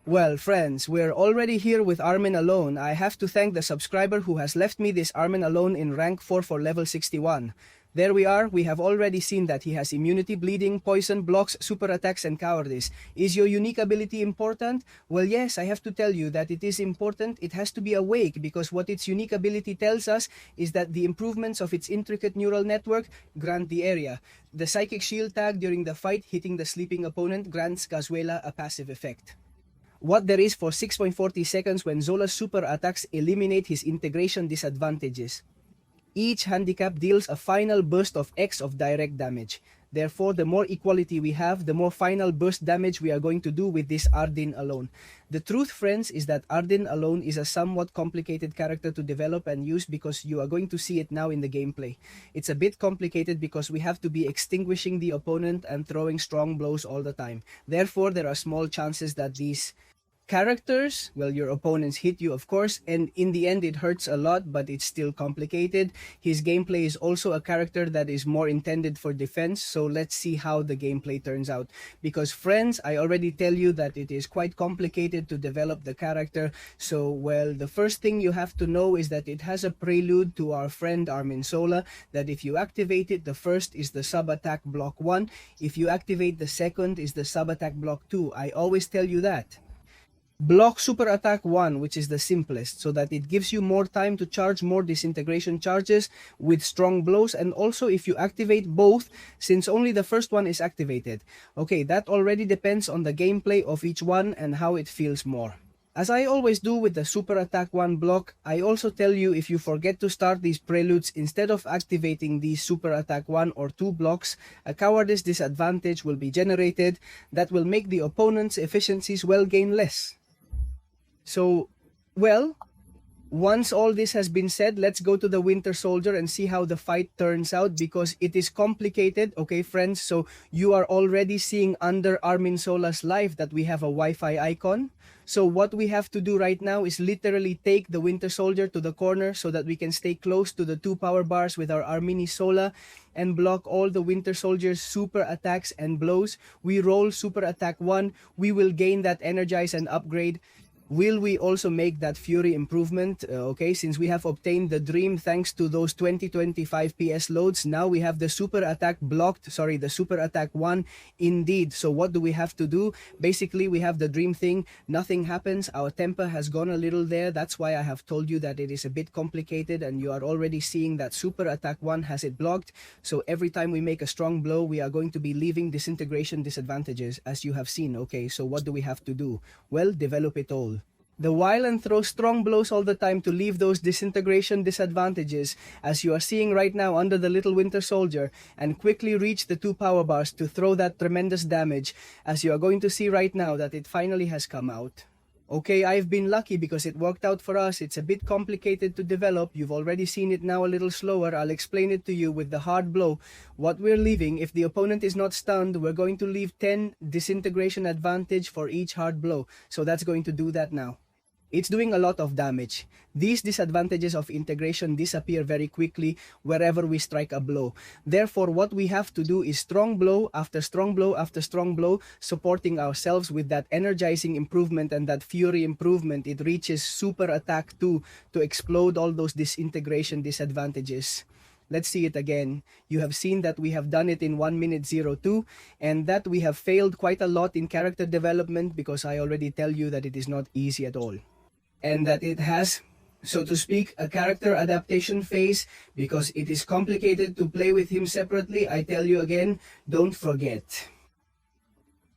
Well, friends, we're already here with Armin alone. I have to thank the subscriber who has left me this Armin alone in rank 4 for level 61. There we are, we have already seen that he has immunity, bleeding, poison, blocks, super attacks and cowardice. Is your unique ability important? Well, yes, I have to tell you that it is important. It has to be awake because what its unique ability tells us is that the improvements of its intricate neural network grant the area. The psychic shield tag during the fight hitting the sleeping opponent grants Cazuela a passive effect. What there is for 6.40 seconds when Zola's super attacks eliminate his integration disadvantages. Each handicap deals a final burst of X of direct damage. Therefore, the more equality we have, the more final burst damage we are going to do with this Ardin alone. The truth, friends, is that Ardin alone is a somewhat complicated character to develop and use because you are going to see it now in the gameplay. It's a bit complicated because we have to be extinguishing the opponent and throwing strong blows all the time. Therefore, there are small chances that these characters, well, your opponents hit you, of course, and in the end it hurts a lot, but it's still complicated. His gameplay is also a character that is more intended for defense, so let's see how the gameplay turns out. Because friends, I already tell you that it is quite complicated to develop the character, so well, the first thing you have to know is that it has a prelude to our friend Armin ZOLA, that if you activate it, the first is the sub-attack block 1, if you activate the second is the sub-attack block 2. I always tell you that. Block super attack 1, which is the simplest, so that it gives you more time to charge more disintegration charges with strong blows, and also if you activate both, since only the first one is activated. Okay, that already depends on the gameplay of each one and how it feels more. As I always do with the super attack 1 block, I also tell you if you forget to start these preludes, instead of activating these super attack 1 or 2 blocks, a cowardice disadvantage will be generated that will make the opponent's efficiencies well gain less. So, well, once all this has been said, let's go to the Winter Soldier and see how the fight turns out, because it is complicated, okay friends? So you are already seeing under Armin ZOLA's life that we have a Wi-Fi icon. So what we have to do right now is literally take the Winter Soldier to the corner so that we can stay close to the 2 power bars with our Armini ZOLA and block all the Winter Soldier's super attacks and blows. We roll super attack 1, we will gain that energize and upgrade. Will we also make that Fury improvement? Okay, since we have obtained the Dream thanks to those 20-25 PS loads, now we have the super attack blocked, sorry, the super attack 1 indeed. So what do we have to do? Basically, we have the Dream thing, nothing happens, our temper has gone a little there. That's why I have told you that it is a bit complicated, and you are already seeing that super attack 1 has it blocked. So every time we make a strong blow, we are going to be leaving disintegration disadvantages, as you have seen. Okay, so what do we have to do? Well, develop it all. The while and throw strong blows all the time to leave those disintegration disadvantages, as you are seeing right now under the little Winter Soldier, and quickly reach the 2 power bars to throw that tremendous damage, as you are going to see right now that it finally has come out. Okay, I've been lucky because it worked out for us. It's a bit complicated to develop. You've already seen it now a little slower. I'll explain it to you with the hard blow. What we're leaving, if the opponent is not stunned, we're going to leave 10 disintegration advantage for each hard blow. So that's going to do that now. It's doing a lot of damage. These disadvantages of integration disappear very quickly wherever we strike a blow. Therefore, what we have to do is strong blow after strong blow after strong blow, supporting ourselves with that energizing improvement and that Fury improvement. It reaches super attack 2 to explode all those disintegration disadvantages. Let's see it again. You have seen that we have done it in 1 minute 02, and that we have failed quite a lot in character development because I already tell you that it is not easy at all. And that it has, so to speak, a character adaptation phase because it is complicated to play with him separately. I tell you again, don't forget.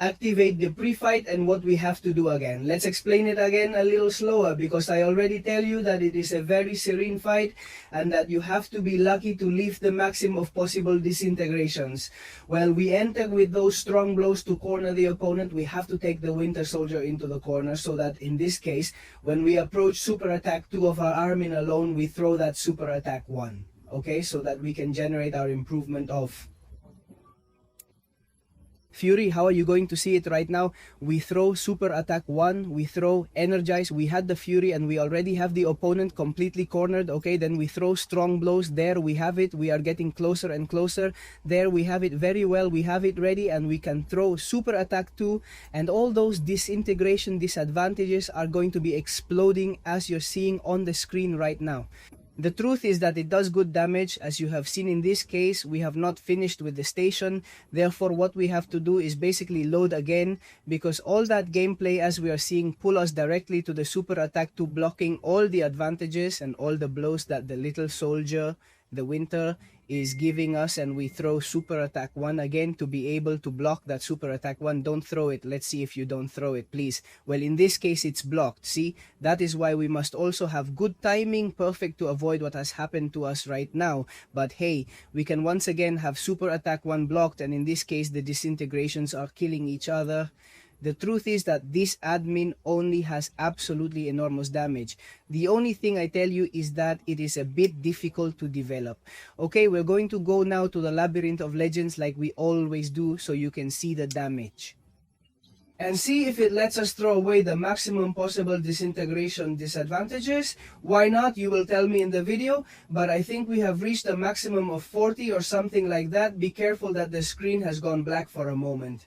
Activate the pre-fight and what we have to do again. Let's explain it again a little slower because I already tell you that it is a very serene fight and that you have to be lucky to leave the maximum of possible disintegrations. Well, we enter with those strong blows to corner the opponent. We have to take the Winter Soldier into the corner so that in this case, when we approach super attack 2 of our Armin alone, we throw that super attack 1. Okay, so that we can generate our improvement of Fury, how are you going to see it right now? We throw super attack 1, we throw energize, we had the Fury and we already have the opponent completely cornered, okay? Then we throw strong blows, there we have it, we are getting closer and closer, there we have it very well, we have it ready, and we can throw super attack 2, and all those disintegration disadvantages are going to be exploding as you're seeing on the screen right now. The truth is that it does good damage. As you have seen in this case, we have not finished with the station. Therefore, what we have to do is basically load again, because all that gameplay, as we are seeing, pull us directly to the super attack 2, blocking all the advantages and all the blows that the little soldier, the Winter, is giving us, and we throw super attack 1 again to be able to block that super attack 1. Don't throw it. Let's see if you don't throw it, please. Well, in this case, it's blocked. See, that is why we must also have good timing, perfect to avoid what has happened to us right now. But hey, we can once again have super attack 1 blocked, and in this case, the disintegrations are killing each other. The truth is that this admin only has absolutely enormous damage. The only thing I tell you is that it is a bit difficult to develop. Okay, we're going to go now to the Labyrinth of Legends like we always do, so you can see the damage. And see if it lets us throw away the maximum possible disintegration disadvantages. Why not? You will tell me in the video, but I think we have reached a maximum of 40 or something like that. Be careful that the screen has gone black for a moment.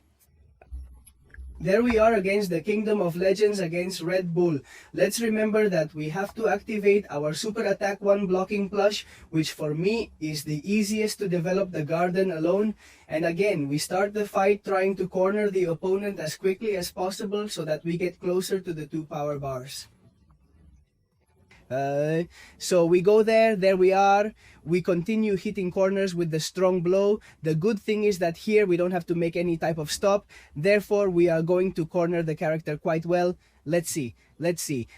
There we are against the Kingdom of Legends against Red Bull. Let's remember that we have to activate our Super Attack 1 blocking plush, which for me is the easiest to develop the garden alone. And again, we start the fight trying to corner the opponent as quickly as possible so that we get closer to the 2 power bars. So we go there we are, we continue hitting corners with the strong blow. The good thing is that here we don't have to make any type of stop, therefore we are going to corner the character quite well. Let's see,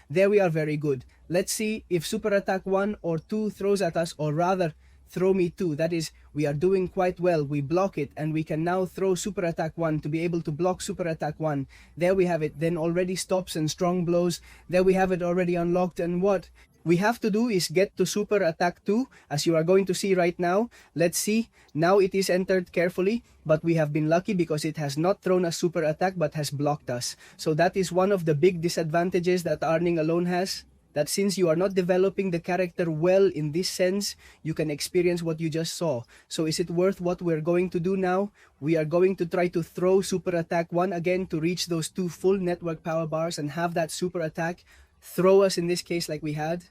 there we are, very good. Let's see if super attack 1 or 2 throws at us, or rather throw me 2. That is, we are doing quite well. We block it, and we can now throw super attack 1 to be able to block super attack 1. There we have it. Then already stops and strong blows. There we have it already unlocked. And what we have to do is get to super attack 2, as you are going to see right now. Let's see. Now it is entered carefully, but we have been lucky because it has not thrown a super attack but has blocked us. So that is one of the big disadvantages that ARNIM alone has. That since you are not developing the character well in this sense, you can experience what you just saw. So is it worth what we're going to do now? We are going to try to throw super attack 1 again to reach those 2 full network power bars and have that super attack throw us, in this case, like we had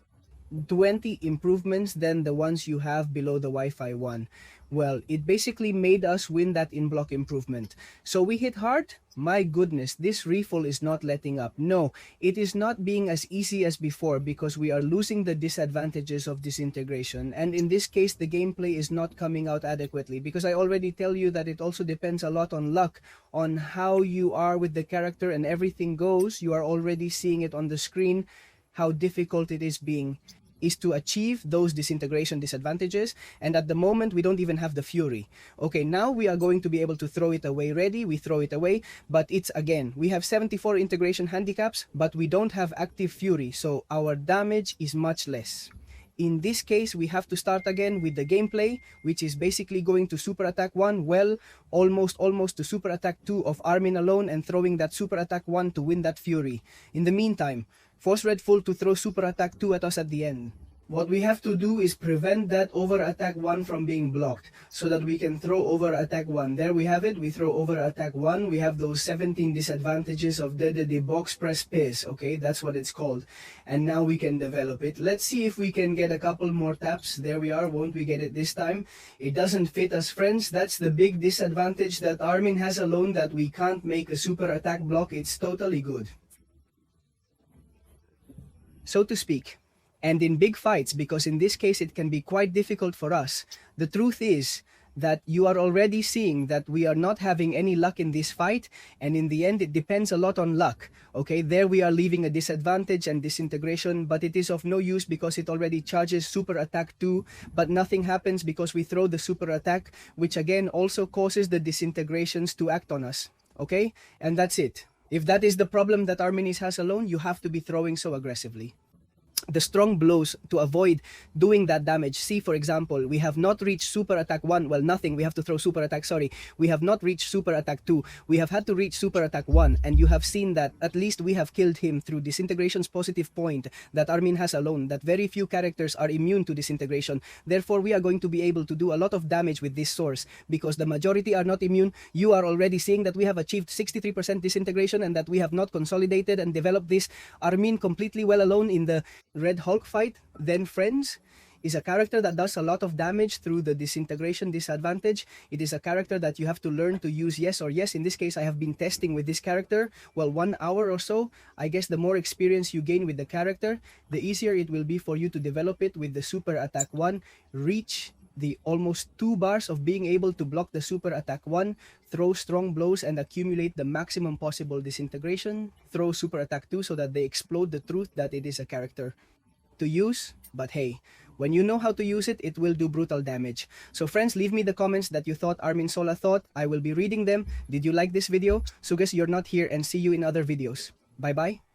20 improvements than the ones you have below the Wi-Fi 1. Well, it basically made us win that in-block improvement. So we hit hard. My goodness, this refill is not letting up. No, it is not being as easy as before because we are losing the disadvantages of disintegration. And in this case, the gameplay is not coming out adequately because I already tell you that it also depends a lot on luck, on how you are with the character and everything goes. You are already seeing it on the screen, how difficult it is to achieve those disintegration disadvantages, and at the moment we don't even have the Fury. Okay, now we are going to be able to throw it away ready, we throw it away, but it's again, we have 74 integration handicaps, but we don't have active Fury, so our damage is much less. In this case, we have to start again with the gameplay, which is basically going to super attack 1, well, almost to super attack 2 of ARNIM alone and throwing that super attack 1 to win that Fury. In the meantime, force Red Full to throw super attack 2 at us at the end. What we have to do is prevent that over attack 1 from being blocked so that we can throw over attack 1. There we have it. We throw over attack 1. We have those 17 disadvantages of the box press piss. Okay, that's what it's called. And now we can develop it. Let's see if we can get a couple more taps. There we are. Won't we get it this time? It doesn't fit us, friends. That's the big disadvantage that ARNIM has alone, that we can't make a super attack block. It's totally good, so to speak. And in big fights, because in this case it can be quite difficult for us, the truth is that you are already seeing that we are not having any luck in this fight, and in the end it depends a lot on luck. Okay, there we are leaving a disadvantage and disintegration, but it is of no use because it already charges super attack 2, but nothing happens because we throw the super attack, which again also causes the disintegrations to act on us. Okay, and that's it. If that is the problem that ARNIM has alone, you have to be throwing so aggressively. the strong blows to avoid doing that damage. See, for example, we have not reached super attack 1. Well, nothing. We have to throw super attack, sorry. We have not reached super attack 2. We have had to reach super attack 1. And you have seen that at least we have killed him through disintegration's positive point that Armin has alone, that very few characters are immune to disintegration. Therefore, we are going to be able to do a lot of damage with this source because the majority are not immune. You are already seeing that we have achieved 63% disintegration and that we have not consolidated and developed this Armin completely well alone in the Red Hulk fight. Then Friends is a character that does a lot of damage through the disintegration disadvantage. It is a character that you have to learn to use yes or yes. In this case, I have been testing with this character, well, 1 hour or so. I guess the more experience you gain with the character, the easier it will be for you to develop it with the super attack 1, reach the almost 2 bars of being able to block the super attack 1, throw strong blows and accumulate the maximum possible disintegration, throw super attack 2 so that they explode the truth that it is a character to use. But hey, when you know how to use it, it will do brutal damage. So friends, leave me the comments that you thought Armin ZOLA thought. I will be reading them. Did you like this video? So guess you're not here and see you in other videos. Bye bye.